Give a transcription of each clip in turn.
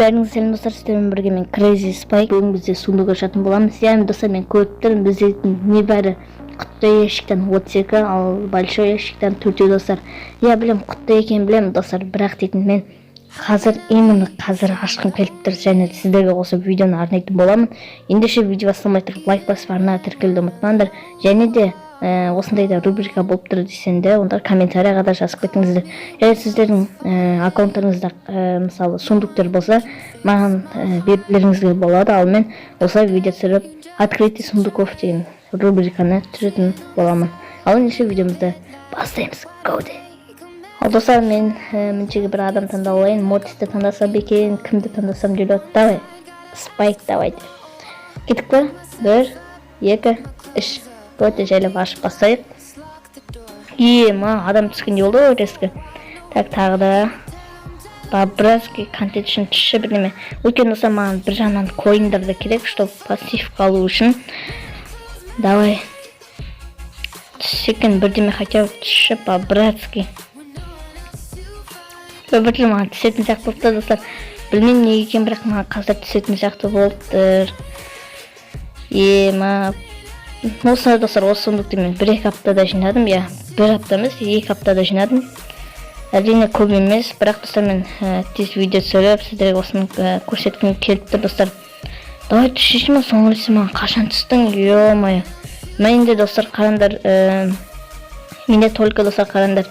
Бәріңіз сәлем достар, сіздермен бірге мен Crazy Spike. Бүгін бізде сундук ашатын боламыз. Яғни достар, мен көріп бізде небәрі құтты ящиктен 32, ал большой ящиктен 4 достар. Я білем, құтты екен білем достар, бірақ дейтін мен именно қазір ашқым келіп тұр, және сіздерге қосып видеоны арнайтын боламын. Ендеше видео бастамай тұрып лайк басып арнага тіркелуді ұмытпаңдар. Және де осындай да рубрика болып тұр десеңде, онда комментарийға да жазып кетіңіздер. Егер сіздердің аккаунттарыңызда мысалы сундуктар болса, маған берулеріңізге болады. Ал мен осылай видео түсіріп, открытие сундуков деген рубриканы түсіретін боламын. Ал ендеше видеомызды бастаймыз. Ал достар, мен мінчеге бір адам таңдап алайын. Мортисті таңдасам екен, кімді таңдасам деп отыр. Давай, Спайк давайте. Кеттік па? 1, 2, 3. Өте жайлап ашып бастайық. Адам түскендей болды өрескі. Так, тағы да Бобровский контент үшін түсші бірнеме. Өйткені достар, маған бір жағынан коиндарды керек, чтобы пассив қалу үшін. Давай. Түсекен бірдеме хотя бы түсші Бобровский. Бірдеме маған түсетін сияқты болды достар. Білмеймін неге екен, бірақ маған қазір түсетін сияқты болды. Осылай достар, осы сундукты мен 1-2 аптада жинадым. Я 1 апта емес, 2 аптада жинадым. Әрине көп емес, бірақ достар, мен тез видео түсіріп, сіздерге осыны көрсеткім келіп тұр достар. Давай түсшешіме, соңғысы маған қашан түстің? Ё-мое. Менде достар, қарандар, менде только достар қарандар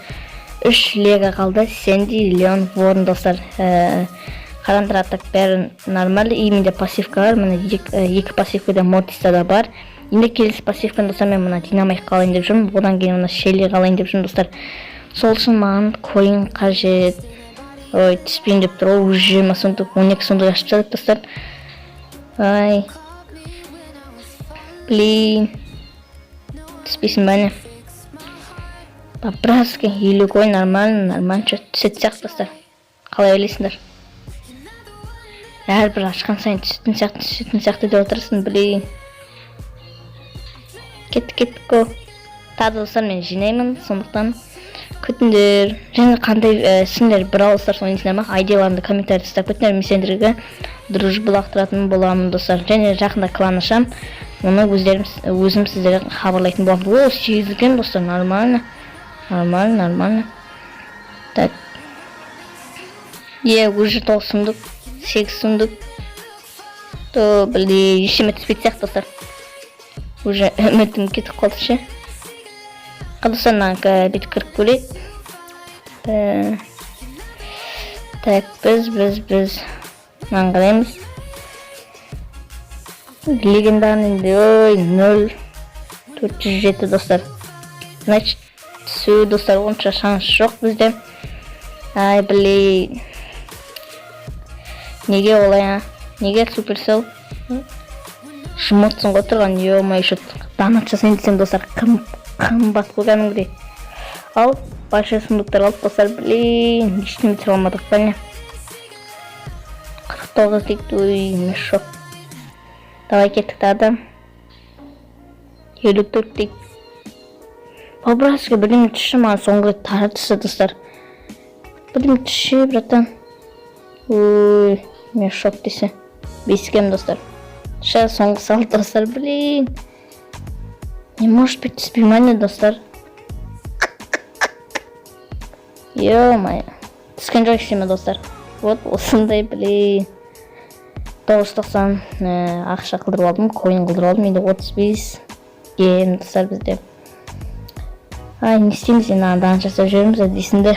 3 лего қалды. Сенди, Леон, Ворн достар. Қарандар аттак бәрі нормальды. И менде пассивка бар. Міне 2 пассивкада Мортиста да бар. Енді келесі пассивканы достар, мен мына динамайк қалайын деп жүрмін. Одан кейін мына Шелли қалайын деп жүрмін достар. Сол үшін маған коин қажет. Ой, түспейін деп тұр. Ол 20 сундук, 12 сундук ашып тастадық достар. Ай. Блин. Түспейсің бәне. Бобровский, 50 коин нормально, түсетін сияқты достар. Қалай ойлайсыңдар? Әрбір ашқан сайын түсетін сияқты деп отырсың, блин. Кеттік ко. Тағы достар, мен жинаймын, сондықтан күтіңдер. Және қандай сендер бір ауыстар ойнайсыңдар ма? Айдияларымды комментарий тастап кетіңдер. Мен сендерге дружба лақтыратын боламын достар. Және жақында клан ашам. Оны өзім сіздерге хабарлайтын боламын. О, 8 екен достар, нормально. Нормально. Так. Уже 9 сундук, 8 сундук. То, блин, ешеме түспейді сияқты достар. Уже үмітім кетіп қалды ше. Қадысаннан бет кіріп көрейік. Так, біз маған қараймыз. Легендарный, ой, 0. 407 достар. Значит, түсу достар, онша шанс жоқ бізде. Ай, блин. Неге олай, неге суперсел? Шмотсын отырған, ё-май, шут донат жасайын десем достар, қымбат қойғаныңдей. Ал, большой сундуктар алып достар, блин, ештеме түсіре алмадық па не? 49 дейік, ой, мешок. Давай кеттік тағы. 54 дейік. Бобровский бірдеме түсші, маған соңғы тары түсі достар. Бірдеме түсші, братан. Ой, мешок десе. 5-кем достар. Сейчас соңғы салды достар, блин. Не может быть түспеймәне достар. Ё-май. Түскен жоқ ештеме достар. Вот осындай, блин. 990 ақша қылдырып алдым, коин қылдырып алдым. Енді 35 гейм достар бізде. Ай, не істейміз, енді аңдан жасап жүрміз дейсіңдер.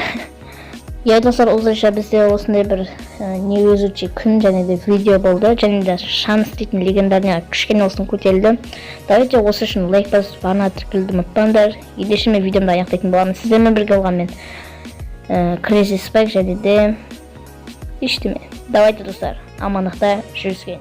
Достар, осылайша бізде осындай бір невезучий күн және де видео болды. Және де шанс дейтін легендарына кішкене осыны көтерілді. Давайте осы үшін лайк басып арнага тіркелуді ұмытпаңдар. Ендеше мен видеомды аяқтайтын боламын. Сіздермен бірге болған мен Crazy Spike және де ештеме. Давайте достар, амандықта жүріскен.